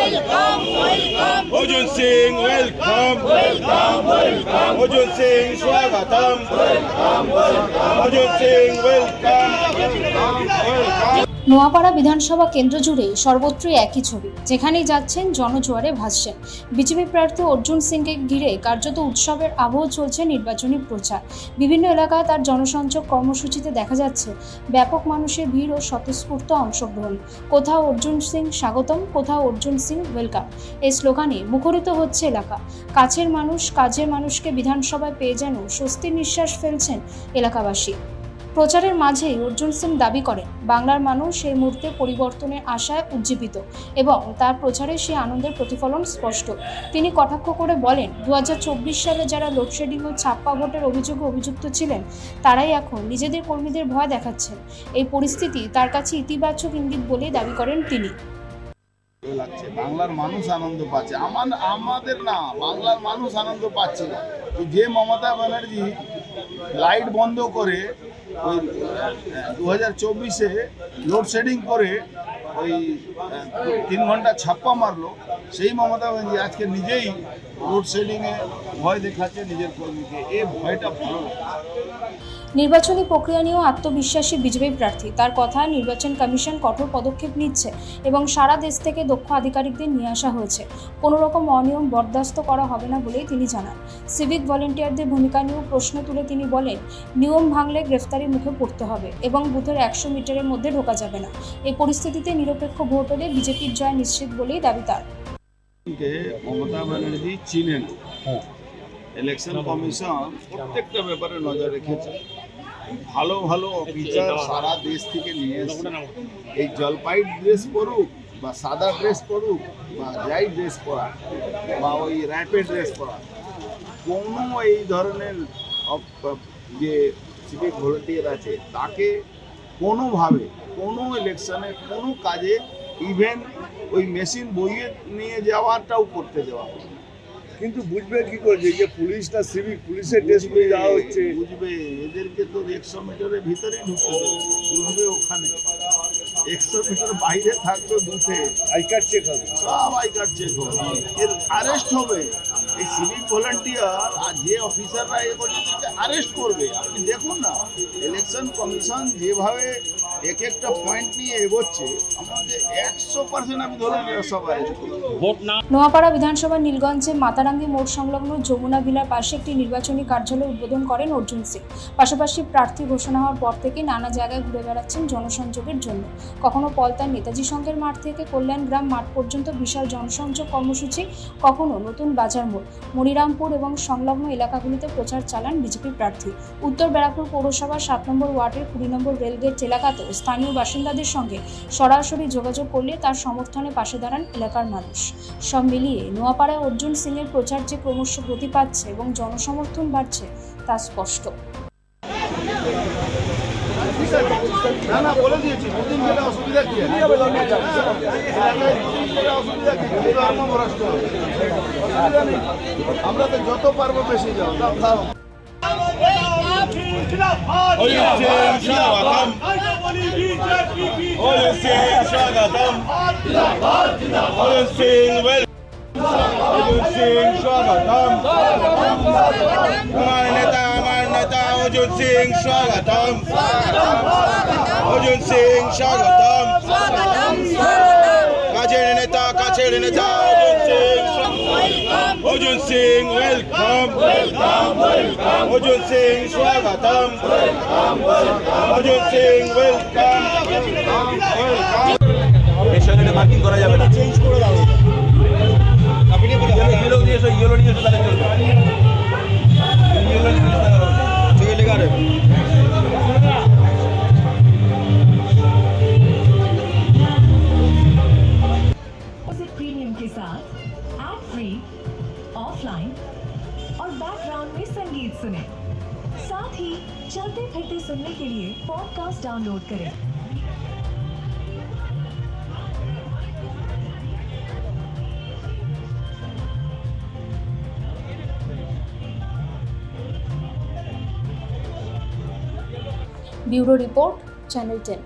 Arjun Singh welcome Arjun Singh स्वागतम Arjun Singh welcome. Noapara বিধানসভা কেন্দ্র জুড়ে সর্বত্রই একই ছবি, যেখানেই যাচ্ছেন জনজোয়ারে ভাসছেন। বিজেপি প্রার্থী অর্জুন সিংকে ঘিরে কার্যত উৎসবের আবহ চলছে নির্বাচনী প্রচার। বিভিন্ন এলাকায় তার জনসংযোগ কর্মসূচিতে দেখা যাচ্ছে ব্যাপক মানুষের ভিড় ও স্বতঃস্ফূর্ত অংশগ্রহণ। কোথাও অর্জুন সিং স্বাগতম, কোথাও অর্জুন সিং ওয়েলকাম এই স্লোগানে মুখরিত হচ্ছে এলাকা। কাছের মানুষ কাজের মানুষকে বিধানসভায় পেয়ে যেন স্বস্তির নিঃশ্বাস ফেলছেন এলাকাবাসী। প্রচারের মাঝেই অর্জুন সিং দাবি করেন, বাংলার মানুষ এই মুহূর্তে পরিবর্তনের আশায় উজ্জীবিত এবং তার প্রচারে সেই আনন্দের প্রতিফলন স্পষ্ট। তিনি কটাক্ষ করে বলেন, 2024 সালে যারা লোডশেডিং ও ছাপ্পা ভোটের অভিযোগে অভিযুক্ত ছিলেন তারাই এখন নিজেদের কর্মীদের ভয় দেখাচ্ছেন। এই পরিস্থিতি তার কাছে ইতিবাচক ইঙ্গিত বলে দাবি করেন তিনি। লাগছে বাংলার মানুষ আনন্দ পাচ্ছে, আমাদের না, বাংলার মানুষ আনন্দ পাচ্ছে। যে মমতা ব্যানার্জি লাইট বন্ধ করে ওই 2024-এ লোডশেডিং করে ওই 3 ঘন্টা ছাপ্পা মারলো, সেই মমতা ব্যানার্জি আজকে নিজেই লোডশেডিংয়ে ভয় দেখাচ্ছে নিজের কর্মীকে। এই ভয়টা ভালো লাগছে। নির্বাচনী প্রক্রিয়া নিয়েও আত্মবিশ্বাসী বিজেপি প্রার্থী। তার কথায় নির্বাচন কমিশন কঠোর পদক্ষেপ নিচ্ছে এবং সারা দেশ থেকে দক্ষ আধিকারিকদের নিয়ে আসা হয়েছে। কোনো রকম অনিয়ম বরদাস্ত করা হবে না বলেই তিনি জানান। সিভিক ভলেন্টিয়ারদের ভূমিকা নিয়েও প্রশ্ন তুলে তিনি বলেন, নিয়ম ভাঙলে গ্রেফতারির মুখে পড়তে হবে এবং বুথের 100 মিটারের মধ্যে ঢোকা যাবে না। এই পরিস্থিতিতে নিরপেক্ষ ভোট হলে বিজেপির জয় নিশ্চিত বলেই দাবি তার। মমতা ব্যানার্জি চিনেন, ইলেকশন কমিশন প্রত্যেকটা ব্যাপারে নজর রেখেছে। ভালো ভালো অফিসার সারা দেশ থেকে নিয়ে এসে এই জলপাই ড্রেস পরুক বা সাদা ড্রেস পরুক বা যাই ড্রেস পরা বা ওই র্যাপিড ড্রেস পরা, কোনো এই ধরনের যে সিভিক ভলেন্টিয়ার আছে তাকে কোনোভাবে কোনো ইলেকশনে কোনো কাজে ইভেন ওই মেশিন বইয়ে নিয়ে যাওয়াটাও করতে দেওয়া হবে। কিন্তু বুঝবে কি করে যে পুলিশটা সিভিক পুলিশের ড্রেস পরে যাওয়া হচ্ছে? বুঝবে, এদেরকে তো 100 মিটারের ভিতরেই ঢুকতে দেবে, বুঝবে ওখানে 100 মিটার বাইরে থাকবে বুথে, আই কার্ড চেক হবে, সব আই কার্ড চেক হবে, এর আরেস্ট হবে। এই সিভিক ভলান্টিয়ার আর যে অফিসাররা এ করছে আরেস্ট করবে। আপনি দেখুন না ইলেকশন কমিশন যেভাবে এক একটা পয়েন্ট নিয়ে এগোচ্ছে, আমাদের 100% আমি ধরে নিয়ে সব আরেস্ট করবো। নোয়াপাড়া বিধানসভা নীলগঞ্জে মাতারাঙ্গি মোড় সংলগ্ন যমুনা ভিলার পাশে একটি নির্বাচনী কার্যালয় উদ্বোধন করেন অর্জুন সিং। পাশাপাশি প্রার্থী ঘোষণা হওয়ার পর থেকে নানা জায়গায় ঘুরে বেড়াচ্ছেন জনসংযোগের জন্য। কখনো পলতার নেতাজি সংঘের মাঠ থেকে কল্যাণ গ্রাম মাঠ পর্যন্ত বিশাল জনসংযোগ কর্মসূচি, কখনো নতুন বাজার মোড়, মনিরামপুর এবং সংলগ্ন এলাকাগুলিতে প্রচার চালান বিজেপি প্রার্থী। উত্তর ব্যারাকপুর পৌরসভার 7 নম্বর ওয়ার্ডের 20 নম্বর রেলগেট এলাকাতেও স্থানীয় বাসিন্দাদের সঙ্গে সরাসরি যোগাযোগ করলে তার সমর্থনে পাশে দাঁড়ান এলাকার মানুষ। সব মিলিয়ে নোয়াপাড়ায় অর্জুন সিংয়ের প্রচার যে ক্রমশ গতি পাচ্ছে এবং জনসমর্থন বাড়ছে তা স্পষ্ট। না বলে দিয়েছি, দুদিন গেলে অসুবিধা কি আছে? আমরা তো যত পারবো বেশি যাও। अर्जुन सिंह स्वागतम अर्जुन सिंह स्वागतम काछेड़ नेता अर्जुन सिंह वेलकम अर्जुन सिंह स्वागतम अर्जुन सिंह वेलकम। মার্কিং করা যাবে না, চেঞ্জ করে দাও। আপনি ইয়েলো নিয়ে এসো, ইয়েলো নিয়ে এসো, তাহলে চলবে। ইয়েলো নিয়ে এসো, ঠিক আছে গাড়ি प्रीमियम के साथ ऐड फ्री, ऑफलाइन और बैकग्राउंड में संगीत सुने। साथ ही चलते फिरते सुनने के लिए पॉडकास्ट डाउनलोड करें। Bureau report, channel 10।